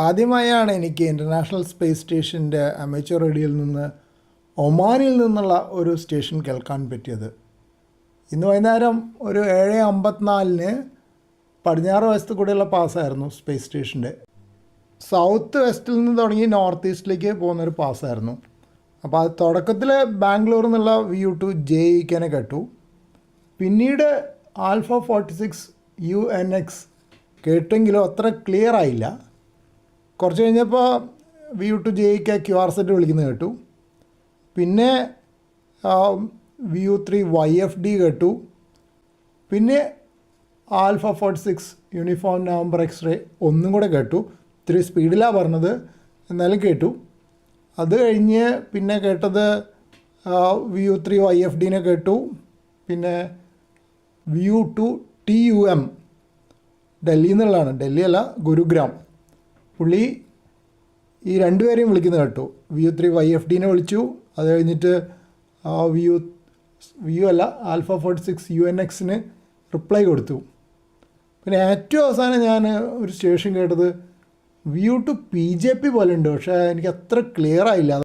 ആദ്യമായാണ് എനിക്ക് international space സ്റ്റേഷൻ്റെ അമേച്ചർ റേഡിയോയിൽ നിന്ന് ഒമാനിൽ നിന്നുള്ള ഒരു സ്റ്റേഷൻ കേൾക്കാൻ പറ്റിയത്. ഇന്ന് വൈകുന്നേരം ഒരു 7:54 പടിഞ്ഞാറ് വശത്ത് കൂടെയുള്ള പാസ്സായിരുന്നു സ്പേസ് സ്റ്റേഷൻ്റെ. സൗത്ത് വെസ്റ്റിൽ നിന്ന് തുടങ്ങി നോർത്ത് ഈസ്റ്റിലേക്ക് പോകുന്നൊരു പാസ്സായിരുന്നു. അപ്പോൾ അത് തുടക്കത്തിൽ ബാംഗ്ലൂരിൽ നിന്നുള്ള VU2 JEK കേട്ടു. പിന്നീട് ആൽഫ 46 UNX കേട്ടെങ്കിലും അത്ര ക്ലിയർ ആയില്ല. കുറച്ച് കഴിഞ്ഞപ്പോൾ VU2 JEK QRZ വിളിക്കുന്നത് കേട്ടു. പിന്നെ VU3 YFD കേട്ടു. പിന്നെ ആൽഫ 46 യൂണിഫോം നവംബർ എക്സ്റേ ഒന്നും കൂടെ കേട്ടു. ഇത്തിരി സ്പീഡിലാണ് പറഞ്ഞത്, എന്നാലും കേട്ടു. അത് കഴിഞ്ഞ് പിന്നെ കേട്ടത് VU3 YFD കേട്ടു. പിന്നെ VU2 TUM ഡൽഹിയിൽ നിന്നുള്ളതാണ്, ഡൽഹി അല്ല ഗുരുഗ്രാം. പുള്ളി ഈ രണ്ടുപേരെയും വിളിക്കുന്നത് കേട്ടു. VU3 YFD വിളിച്ചു. അത് കഴിഞ്ഞിട്ട് VU അല്ല ആൽഫ 46 UNX റിപ്ലൈ കൊടുത്തു. പിന്നെ ഏറ്റവും അവസാനം ഞാൻ ഒരു സ്റ്റേഷൻ കേട്ടത് VU2 PJP പോലെ ഉണ്ട്, പക്ഷേ എനിക്ക് അത്ര ക്ലിയർ ആയില്ല.